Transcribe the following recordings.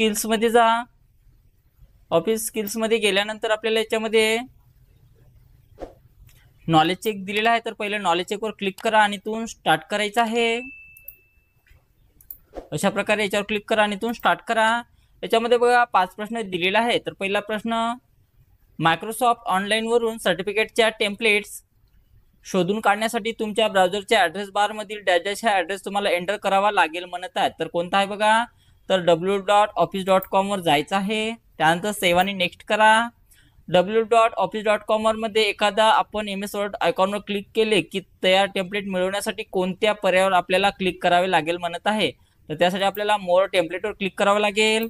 स्किल्समध्ये जा। ऑफिस स्किल्समध्ये गेल्यानंतर आपल्याला याच्यामध्ये नॉलेज चेक दिलेला आहे, तर पहिले नॉलेज चेकवर क्लिक करा आणि इथून स्टार्ट करायचं आहे। अशा प्रकारे याच्यावर क्लिक करा आणि इथून स्टार्ट करा। याच्यामध्ये बघा 5 प्रश्न दिलेला आहे। तर पहिला प्रश्न, मायक्रोसॉफ्ट ऑनलाईनवरून सर्टिफिकेटच्या टेम्पलेट्स शोधून काढण्यासाठी तुमच्या ब्राउझरच्या ॲड्रेस बारमधील डॅश हा ॲड्रेस तुम्हाला एंटर करावा लागेल म्हणत आहे। तर कोणता आहे बघा, तर www.office.com वर जायचं आहे। त्यानंतर सेव्ह आणि नेक्स्ट करा। www.office.com मध्ये एखादा आपण MS वर्ड आयकॉनवर क्लिक केले की तयार टेम्पलेट मिळवण्यासाठी कोणत्या पर्यायावर आपल्याला क्लिक करावे लागेल म्हणत आहे। तर त्यासाठी आपल्याला मोर टेम्पलेटवर क्लिक करावं लागेल।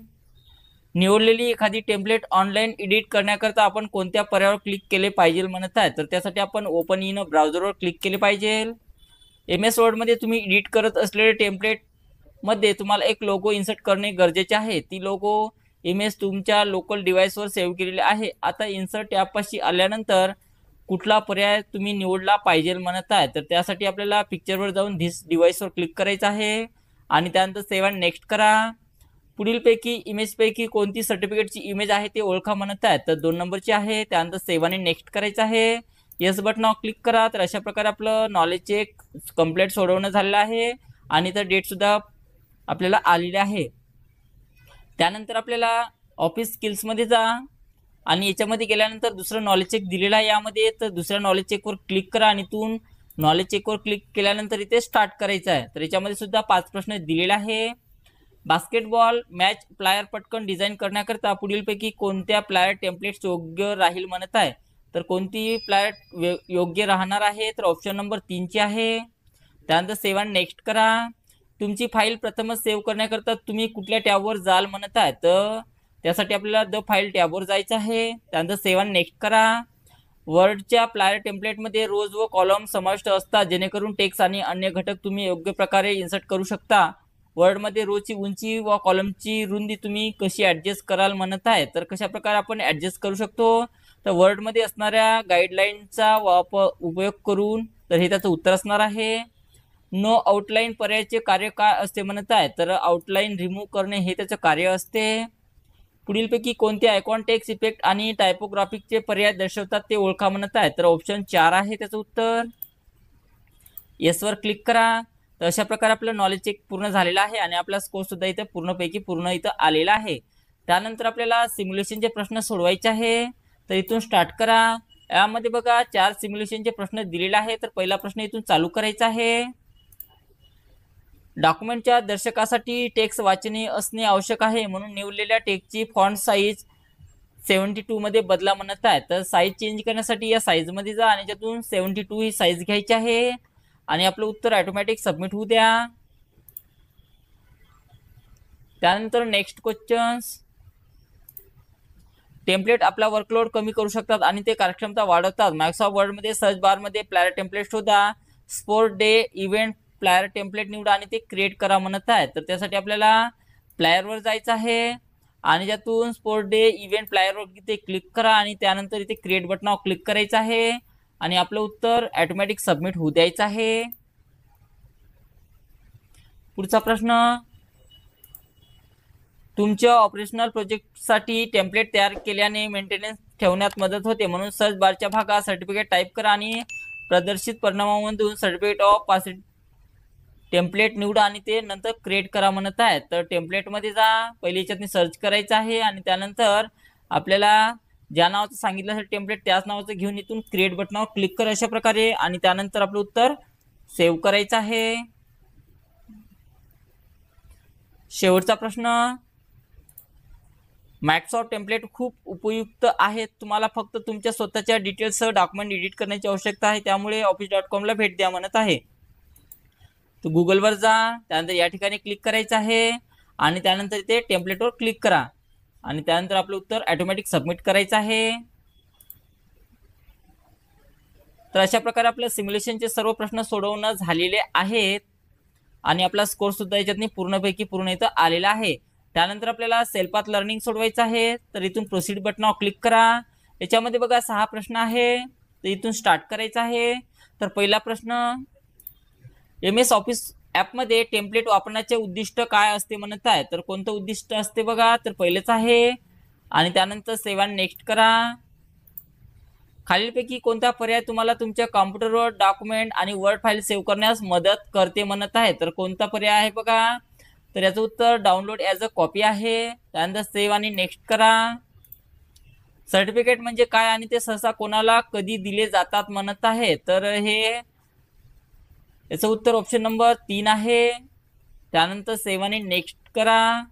निवडलेली एखादी टेम्पलेट ऑनलाईन एडिट करण्याकरता आपण कोणत्या पर्यायावर क्लिक केले पाहिजे म्हणत आहे। तर त्यासाठी आपण ओपन इन ब्राउझरवर क्लिक केले पाहिजे। MS वर्डमध्ये तुम्ही एडिट करत असलेले टेम्पलेटमध्ये तुम्हाला एक लोगो इन्सर्ट करणे गरजेचे आहे। ती लोगो इमेज तुमच्या लोकल डिव्हाइसवर सेव्ह केलेली आहे। आता इन्सर्ट टॅबपाशी आल्यानंतर कुठला पर्याय तुम्ही निवडला पाहिजे म्हणत आहे। तर त्यासाठी आपल्याला पिक्चरवर जाऊन धिस डिव्हाइसवर क्लिक करायचं आहे आणि त्यानंतर सेव्ह आणि नेक्स्ट करा। पुढीलपैकी इमेजपैकी कोणती सर्टिफिकेटची इमेज आहे ते ओळखा म्हणत आहे। तर 2 नंबरची आहे। त्यानंतर सेव्ह आणि नेक्स्ट करायचं आहे। येस बटनावर क्लिक करा। तर अशा प्रकारे आपलं नॉलेज चेक कंप्लीट सोडवणं झालेलं आहे आणि तर डेटसुद्धा आपल्याला आलेली आहे। त्यानंतर आपल्याला ऑफिस स्किल्समध्ये जा आणि याच्यामध्ये गेल्यानंतर दुसरं नॉलेज चेक दिलेलं आहे यामध्ये। तर दुसऱ्या नॉलेज चेकवर क्लिक करा आणि इथून नॉलेज चेकवर क्लिक केल्यानंतर इथे स्टार्ट करायचं आहे। तर याच्यामध्ये सुद्धा 5 प्रश्न दिलेले आहे। बास्केटबॉल मॅच प्लायर पटकन डिझाईन करण्याकरता पुढीलपैकी कोणत्या प्लायर टेम्पलेट्स योग्य राहील म्हणत आहे। तर कोणती प्लायर योग्य राहणार आहे, तर ऑप्शन नंबर 3 ची आहे। त्यानंतर सेव्ह आणि नेक्स्ट करा। तुमची फाईल प्रथमच सेव्ह करण्याकरता तुम्ही कुठल्या टॅबवर जाल म्हणत आहे। तर त्यासाठी आपल्याला द फाईल टॅबवर जायचं आहे। त्यानंतर सेव्ह आणि नेक्स्ट करा। वर्डच्या प्लायर टेम्पलेटमध्ये रोज व कॉलम समाविष्ट असतात, जेणेकरून टेक्स्ट आणि अन्य घटक तुम्ही योग्य प्रकारे इन्सर्ट करू शकता। वर्डमध्ये रोची उंची व कॉलमची रुंदी तुम्ही कशी ॲडजस्ट कराल म्हणत आहे। तर कशा प्रकारे आपण ॲडजस्ट करू शकतो, तर वर्डमध्ये असणाऱ्या गाईडलाईनचा उपयोग करून, तर हे त्याचं उत्तर असणार आहे। नो आउटलाईन पर्यायाचे कार्य काय असते म्हणत आहे। तर आउटलाईन रिमूव्ह करणे हे त्याचं कार्य असते। पुढीलपैकी कोणते आयकॉन टेक्स्ट इफेक्ट आणि टायपोग्राफिकचे पर्याय दर्शवतात ते ओळखा म्हणत आहे। तर ऑप्शन 4 आहे त्याचं उत्तर। येसवर क्लिक करा। तर अशा प्रकारे आपलं नॉलेज चेक पूर्ण झालेला आहे आणि आपला स्कोर सुद्धा इथं पूर्ण इथं आलेला आहे। त्यानंतर आपल्याला सिम्युलेशनचे प्रश्न सोडवायचे आहे। तर इथून स्टार्ट करा। यामध्ये बघा 4 सिम्युलेशनचे प्रश्न दिलेले आहे। तर पहिला प्रश्न इथून चालू करायचा आहे। डॉक्युमेंटच्या दर्शकासाठी टेक्स्ट वाचनीय असणे आवश्यक आहे, म्हणून निवडलेल्या टेक्स्टची फॉन्ट साईज 72 मध्ये बदला म्हणत आहे। तर साईज चेंज करण्यासाठी या साईजमध्ये जा आणि त्यातून 72 ही साईज घ्यायची आहे आणि आपलं उत्तर ऑटोमॅटिक सबमिट होऊ द्या। त्यानंतर नेक्स्ट क्वेश्चन्स, टेम्पलेट आपला वर्कलोड कमी करू शकतात आणि ते कार्यक्षमता वाढवतात। मायक्रोसॉफ्ट वर्डमध्ये सर्च बारमध्ये प्लायर टेम्पलेट शोधा। Sport day event plier template निवडा आणि ते क्रिएट करा म्हणत आहे। तर त्यासाठी आपल्याला प्लायरवर जायचं आहे आणि त्यातून स्पोर्ट डे इव्हेंट प्लायरवर इथे क्लिक करा आणि त्यानंतर इथे क्रिएट बटनावर क्लिक करायचं आहे आणि आपलं उत्तर ऑटोमॅटिक सबमिट होऊ द्यायचं आहे। पुढचा प्रश्न, तुमच्या ऑपरेशनल प्रोजेक्टसाठी टेम्पलेट तयार केल्याने मेंटेनन्स ठेवण्यात मदत होते, म्हणून सर्च बारच्या भागात सर्टिफिकेट टाईप करा आणि प्रदर्शित परिणामामधून सर्टिफिकेट ऑफ पास टेम्पलेट निवडा आणि ते नंतर क्रिएट करा म्हणत आहे। तर टेम्पलेटमध्ये जा, पहिले याच्यातनी सर्च करायचं आहे आणि त्यानंतर आपल्याला ज्या नावाचं सांगितलं असेल टेम्पलेट त्याच नावाचं घेऊन इथून क्रिएट बटनावर क्लिक करा अशा प्रकारे आणि त्यानंतर आपलं उत्तर सेव्ह करायचं आहे। शेवटचा प्रश्न, मायक्रोसॉफ्ट टेम्पलेट खूप उपयुक्त आहेत, तुम्हाला फक्त तुमच्या स्वतःच्या डिटेल्ससह डॉक्युमेंट एडिट करण्याची आवश्यकता आहे, त्यामुळे office.com ला भेट द्या म्हणत आहे। तर गुगलवर जा, त्यानंतर या ठिकाणी क्लिक करायचं आहे आणि त्यानंतर इथे टेम्पलेटवर क्लिक करा आणि त्यानंतर आपलं उत्तर ऑटोमॅटिक सबमिट करायचं आहे। तर अशा प्रकारे आपल्या सिम्युलेशनचे सर्व प्रश्न सोडवणं झालेले आहेत आणि आपला स्कोर सुद्धा याच्यातनी पूर्ण इथं आलेला आहे। त्यानंतर आपल्याला सेल्फ पाथ लर्निंग सोडवायचं आहे। तर इथून प्रोसीड बटनावर क्लिक करा। याच्यामध्ये बघा 6 प्रश्न आहे, तर इथून स्टार्ट करायचं आहे। तर पहिला प्रश्न, MS ऑफिस ॲपमध्ये टेम्पलेट वापरण्याचे उद्दिष्ट काय असते म्हणत आहे, तर कोणतं उद्दिष्ट असते बघा, तर पहिलेच आहे आणि त्यानंतर सेव्ह आणि नेक्स्ट करा. खालीलपैकी कोणता पर्याय तुम्हाला तुमच्या कॉम्प्युटरवर डॉक्युमेंट आणि वर्ड फाईल सेव्ह करण्यास मदत करते म्हणत आहे, तर कोणता पर्याय आहे बघा, तर याचं उत्तर डाउनलोड ॲज अ कॉपी आहे. त्यानंतर सेव्ह आणि नेक्स्ट करा. सर्टिफिकेट म्हणजे काय आणि ते सहसा कोणाला कधी दिले जातात म्हणत आहे, तर हे याचं उत्तर ऑप्शन नंबर 3 आहे. त्यानंतर सेव्ह आणि नेक्स्ट करा.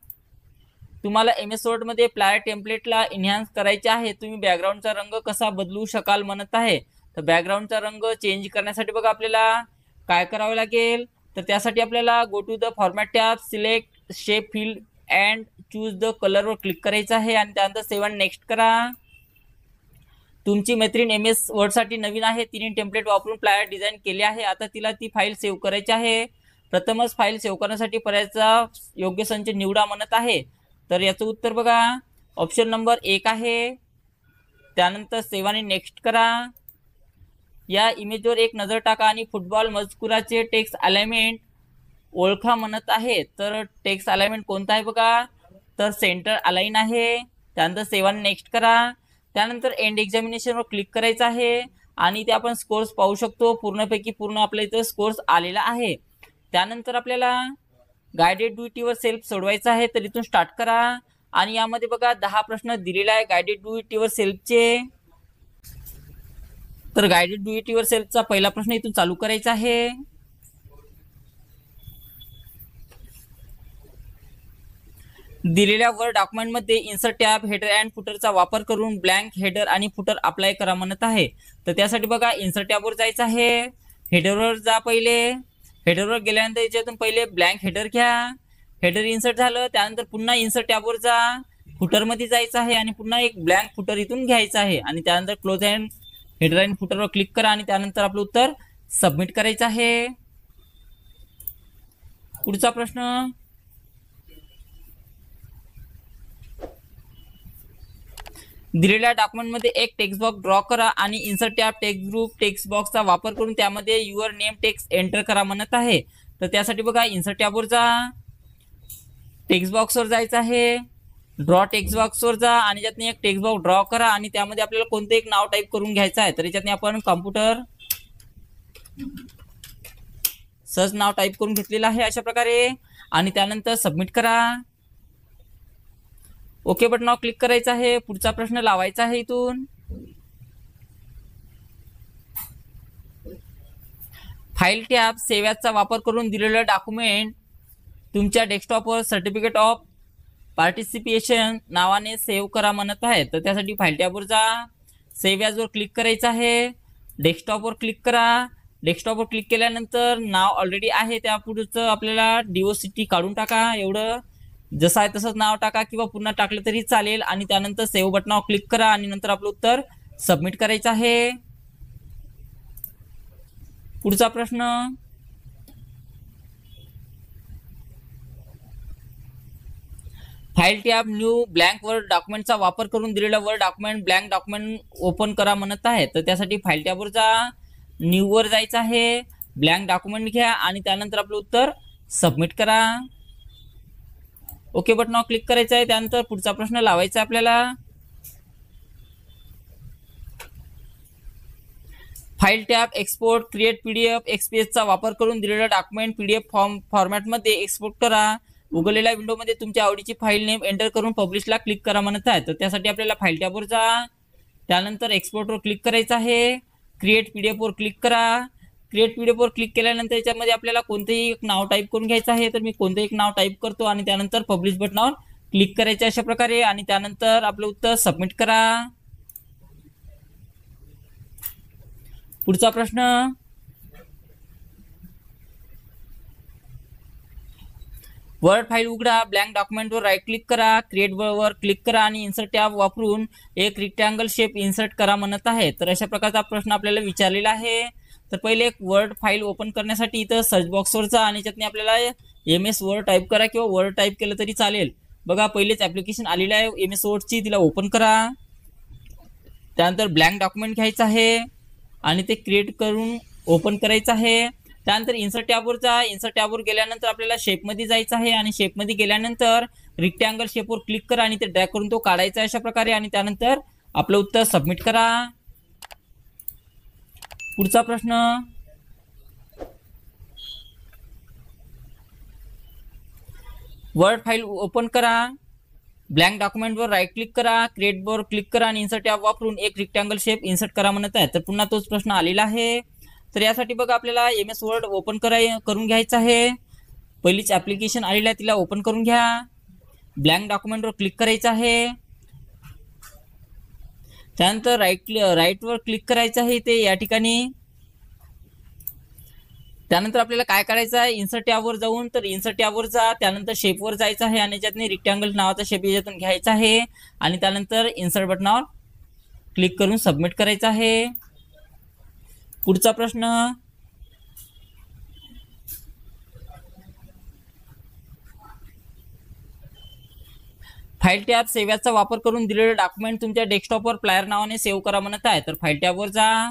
तुम्हाला MS Word मध्ये फ्लायर टेम्पलेटला इन्हान्स करायचे आहे, तुम्ही बॅकग्राऊंडचा रंग कसा बदलू शकाल म्हणत आहे, तर बॅकग्राऊंडचा रंग चेंज करण्यासाठी बघा आपल्याला काय करावं लागेल, तर त्यासाठी आपल्याला go to the format tab, select shape field and choose the कलरवर क्लिक करायचं आहे आणि त्यानंतर सेव्ह आणि नेक्स्ट करा. तुमची मैत्रीण MS Word साठी नवीन आहे, तिने टेम्पलेट वापरून फ्लायर डिझाईन केले आहे. आता तिला ती फाईल सेव्ह करायची आहे. प्रथमच फाईल सेव्ह करण्यासाठी पर्यायाचा योग्य संच निवडा म्हणत आहे, तर याचं उत्तर बघा ऑप्शन नंबर 1 आहे. त्यानंतर सेव्ह आणि नेक्स्ट करा. या इमेजवर एक नजर टाका आणि फुटबॉल मजकुराचे टेक्स्ट अलाइनमेंट ओळखा म्हणत आहे, तर टेक्स्ट अलाइनमेंट कोणता आहे बघा, तर सेंटर अलाइन आहे. त्यानंतर सेव्ह आणि नेक्स्ट करा. त्यानंतर एंड एक्झामिनेशनवर क्लिक करायचं आहे आणि ते आपण स्कोर्स पाहू शकतो. पूर्णपैकी पूर्ण आपल्या इथं स्कोर्स आलेला आहे. त्यानंतर आपल्याला guided do it yourself सोडवायचं आहे, तर इथून स्टार्ट करा आणि यामध्ये बघा 10 प्रश्न दिलेला आहे गायडेड डू इट युअर सेल्फचे. तर गायडेड डू इट युअर सेल्फचा पहिला प्रश्न इथून चालू करायचा आहे. दिलेल्या वर्ड डॉक्युमेंटमध्ये इन्सर्ट टॅब, हेडर अँड फुटरचा वापर करून ब्लँक हेडर आणि फुटर अप्लाय करा म्हणत आहे, तर त्यासाठी बघा इन्सर्ट टॅबवर जायचं आहे. हेडरवर जा. पहिले हेडरवर गेल्यानंतर याच्यातून पहिले ब्लँक हेडर घ्या. हेडर इन्सर्ट झालं, त्यानंतर पुन्हा इन्सर्ट टॅबवर जा. फुटरमध्ये जायचं आहे आणि पुन्हा एक ब्लँक फुटर इथून घ्यायचं आहे आणि त्यानंतर क्लोज अँड हेडर अँड फुटरवर क्लिक करा आणि त्यानंतर आपलं उत्तर सबमिट करायचं आहे. पुढचा प्रश्न, दिलेल्या डॉक्युमेंटमध्ये एक टेक्स्ट बॉक्स ड्रॉ करा आणि insert tab, text group, text बॉक्सचा वापर करून त्यामध्ये युअर नेम टेक्स्ट एंटर करा म्हणत आहे, तर त्यासाठी बघा इन्सर्ट टॅबवर जा. टेक्स्ट बॉक्सवर जायचं आहे. ड्रॉ टेक्स्ट बॉक्सवर जा आणि याच्यातून एक टेक्स्ट बॉक्स ड्रॉ करा आणि त्यामध्ये आपल्याला कोणतं एक नाव टाईप करून घ्यायचं आहे, तर याच्यातून आपण कॉम्प्युटर सहज नाव टाईप करून घेतलेलं आहे अशा प्रकारे आणि त्यानंतर सबमिट करा. ओके बटनावर क्लिक करायचं आहे. पुढचा प्रश्न लावायचा आहे. इथून फाईल टॅब, सेव्ह ॲजचा वापर करून दिलेलं डॉक्युमेंट तुमच्या डेस्कटॉपवर सर्टिफिकेट ऑफ पार्टिसिपेशन नावाने सेव्ह करा म्हणत आहे, तर त्यासाठी फाईल टॅबवर जा. सेव्ह ॲजवर क्लिक करायचं आहे. डेस्कटॉपवर क्लिक करा. डेस्कटॉपवर क्लिक केल्यानंतर नाव ऑलरेडी आहे त्या पुढचं आपल्याला DOCT काढून टाका. एवढं जसं आहे तसंच नाव टाका किंवा पुन्हा टाकलं तरी चालेल आणि त्यानंतर सेव्ह बटनावर क्लिक करा आणि नंतर आपलं उत्तर सबमिट करायचं आहे. पुढचा प्रश्न, file tab, new blank word डॉक्युमेंटचा वापर करून दिलेला word document blank document open करा म्हणत आहे, तर त्यासाठी फाईल टॅबवर जा. न्यू वर जायचं आहे. ब्लँक डॉक्युमेंट घ्या आणि त्यानंतर आपलं उत्तर सबमिट करा. ओके बटनावर क्लिक करायचं आहे. त्यानंतर पुढचा प्रश्न लावायचा आपल्याला. File tab, export, create PDF, XPSचा वापर करून दिलेला डॉक्युमेंट PDF फॉर्मॅटमध्ये एक्सपोर्ट करा. उघडलेल्या विंडोमध्ये तुमच्या आवडीची फाईल नेम एंटर करून पब्लिशला क्लिक करा म्हणत आहे, तर त्यासाठी आपल्याला फाईल टॅबवर जा. त्यानंतर एक्सपोर्टवर क्लिक करायचं आहे. क्रिएट PDFवर क्लिक करा. क्रिएट PDFवर क्लिक केल्यानंतर याच्यामध्ये आपल्याला कोणतेही एक नाव टाईप करून घ्यायचं आहे, तर मी कोणतेही एक नाव टाईप करतो आणि त्यानंतर पब्लिश बटनावर क्लिक करायचं अशा प्रकारे आणि त्यानंतर आपलं उत्तर सबमिट करा. पुढचा प्रश्न, वर्ड फाईल उघडा. ब्लँक डॉक्युमेंटवर राईट क्लिक करा. क्रिएट वर क्लिक करा आणि इन्सर्ट टॅब वापरून एक रेक्टँगल शेप इन्सर्ट करा म्हणत आहे, तर अशा प्रकारचा प्रश्न आपल्याला विचारलेला आहे. तर पहिले एक वर्ड फाईल ओपन करण्यासाठी इथं सर्च बॉक्सवर जा आणि त्यातनी आपल्याला MS Word टाईप करा किंवा वर्ड टाईप केलं तरी चालेल. बघा पहिलेच ॲप्लिकेशन आलेली आहे MS Wordची, तिला ओपन करा. त्यानंतर ब्लँक डॉक्युमेंट घ्यायचं आहे आणि ते क्रिएट करून ओपन करायचं आहे त्यानंतर इन्सर्ट टॅबवर जा. इन्सर्ट टॅबवर गेल्यानंतर आपल्याला शेपमध्ये जायचं आहे आणि शेपमध्ये गेल्यानंतर रेक्टँगल शेपवर क्लिक करा आणि ते ड्रॅग करून तो काढायचा अशा प्रकारे आणि त्यानंतर आपलं उत्तर सबमिट करा. पुढचा प्रश्न, वर्ड फाईल ओपन करा. ब्लँक डॉक्युमेंटवर राईट क्लिक करा, क्रिएटवर क्लिक करा आणि इन्सर्ट टॅब वापरून एक रेक्टँगल शेप इन्सर्ट करा म्हणत आहे. तर पुन्हा तोच प्रश्न आलेला आहे. तर यासाठी बघा आपल्याला MS वर्ड ओपन करून घ्यायचं आहे. पहिलीच ॲप्लिकेशन आलेलं आहे तिला ओपन करून घ्या. ब्लँक डॉक्युमेंटवर क्लिक करायचं आहे. त्यानंतर राईटवर क्लिक करायचं आहे ते या ठिकाणी. त्यानंतर आपल्याला काय करायचं आहे, इन्सर्ट टॅबवर जाऊन तर इन्सर्ट टॅबवर जा. त्यानंतर शेपवर जायचं आहे आणि याच्यातनी रेक्टँगल नावाचा शेप याच्यातून घ्यायचा आहे आणि त्यानंतर इन्सर्ट बटनावर क्लिक करून सबमिट करायचं आहे. पुढचा प्रश्न, फाईल टॅब सेव्हचा वापर करून दिलेले डॉक्युमेंट तुमच्या डेस्कटॉपवर प्लायर नावाने सेव्ह करा म्हणत आहे. तर फाईल टॅबवर जा,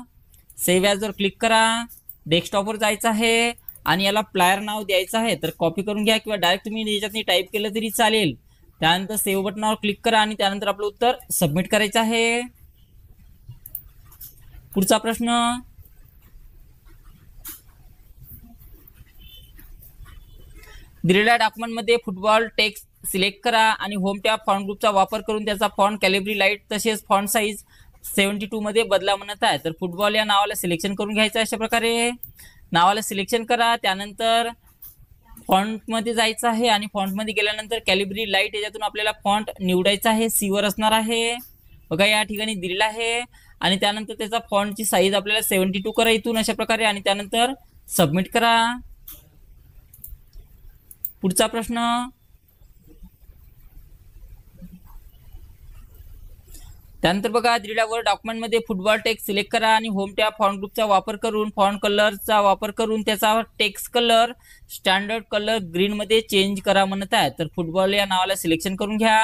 सेव्ह ॲजवर क्लिक करा, डेस्कटॉपवर जायचं आहे आणि याला प्लायर नाव द्यायचं आहे. तर कॉपी करून घ्या किंवा डायरेक्ट तुम्ही याच्यातनी टाईप केलं तरी चालेल. त्यानंतर सेव्ह बटनावर क्लिक करा आणि त्यानंतर आपलं उत्तर सबमिट करायचं आहे. पुढचा प्रश्न, दिलेल्या डॉक्युमेंटमध्ये फुटबॉल टेक्स्ट सिलेक्ट करा आणि होम टॅब फॉन्ट ग्रुपचा वापर करून त्याचा फॉन्ट कॅलिब्री लाईट तसेच फॉन्ट साईज 72 मध्ये बदला म्हणत आहे. तर फुटबॉल या नावाला सिलेक्शन करून घ्यायचं अशा प्रकारे. नावाला सिलेक्शन करा, त्यानंतर फॉन्टमध्ये जायचं आहे आणि फॉन्टमध्ये गेल्यानंतर कॅलिब्री लाईट याच्यातून आपल्याला फॉन्ट निवडायचा आहे. सीवर असणार आहे बघा या ठिकाणी दिलेला आहे आणि त्यानंतर त्याचा फॉन्टची साईज आपल्याला 72 करा इथून अशा प्रकारे आणि त्यानंतर सबमिट करा. पुढचा प्रश्न, त्यानंतर बघा दिलेल्या वर डॉक्युमेंटमध्ये फुटबॉल टेक्स्ट सिलेक्ट करा आणि होम टॅब फॉन्ट ग्रुपचा वापर करून फॉन्ट कलरचा वापर करून त्याचा टेक्स्ट कलर स्टँडर्ड कलर ग्रीनमध्ये चेंज करा म्हणत आहे. तर फुटबॉल या नावाला सिलेक्शन करून घ्या.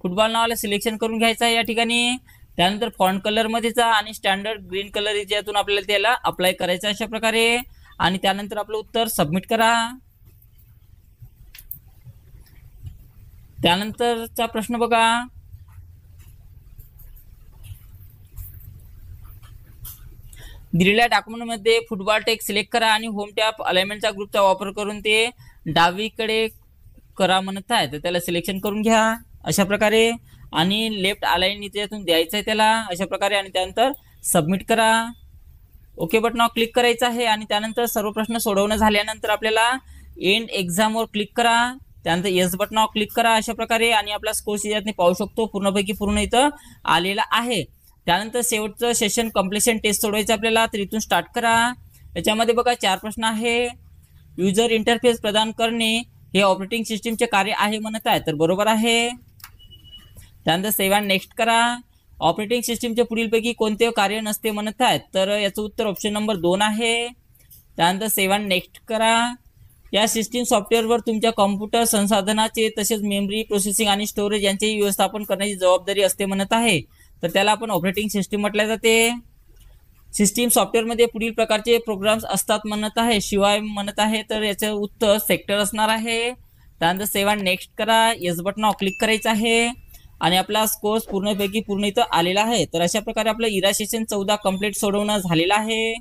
फुटबॉल नावाला सिलेक्शन करून घ्यायचं आहे या ठिकाणी. त्यानंतर फॉन्ट कलरमध्ये जा आणि स्टँडर्ड ग्रीन कलर याच्यातून आपल्याला त्याला अप्लाय करायचं अशा प्रकारे आणि त्यानंतर आपलं उत्तर सबमिट करा. त्यानंतरचा प्रश्न बघा, दिलेल्या डॉक्युमेंटमध्ये फुटबॉल टेक्स्ट सिलेक्ट करा आणि होम टॅब अलाइनमेंटचा ग्रुपचा वापर करून ते डावीकडे करा म्हणत आहे. तर त्याला सिलेक्शन करून घ्या अशा प्रकारे आणि लेफ्ट अलाइन याच्यातून द्यायचं आहे त्याला अशा प्रकारे आणि त्यानंतर सबमिट करा. ओके बटनावर क्लिक करायचं आहे आणि त्यानंतर सर्व प्रश्न सोडवणं झाल्यानंतर आपल्याला एंड एक्झामवर क्लिक करा. त्यानंतर येस बटनावर क्लिक करा अशा प्रकारे आणि आपला स्कोर याच्यातून पाहू शकतो पूर्णपैकी पूर्ण इथं आलेला आहे. त्यानंतर शेवटचं सेशन कम्प्लिशन टेस्ट सोडवायचं आपल्याला. तर इथून स्टार्ट करा. याच्यामध्ये बघा 4 प्रश्न आहे. युजर इंटरफेस प्रदान करणे हे ऑपरेटिंग सिस्टीमचे कार्य आहे म्हणत आहे. तर बरोबर आहे. त्यानंतर सेव्ह अँड नेक्स्ट करा. ऑपरेटिंग सिस्टीमचे पुढीलपैकी कोणते कार्य नसते म्हणत आहेत. तर याचं उत्तर ऑप्शन नंबर 2 आहे. त्यानंतर सेव्ह अँड नेक्स्ट करा. या सिस्टीम सॉफ्टवेअरवर तुमच्या कॉम्प्युटर संसाधनाचे तसेच मेमरी प्रोसेसिंग आणि स्टोरेज यांचेही व्यवस्थापन करण्याची जबाबदारी असते म्हणत आहे. तर त्याला आपण ऑपरेटिंग सिस्टीम म्हटले जाते. सिस्टीम सॉफ्टवेअरमध्ये पुढील प्रकारचे प्रोग्राम्स असतात म्हणत आहे शिवाय म्हणत आहे. तर याचं उत्तर सेक्टर असणार आहे. त्यानंतर सेव्ह अँड नेक्स्ट करा. येस बटनावर क्लिक करायचं आहे आणि आपला स्कोर पूर्णपैकी पूर्ण इथं आलेला आहे. तर अशा प्रकारे आपलं इरा सेशन 14 कंप्लीट सोडवणं झालेलं आहे.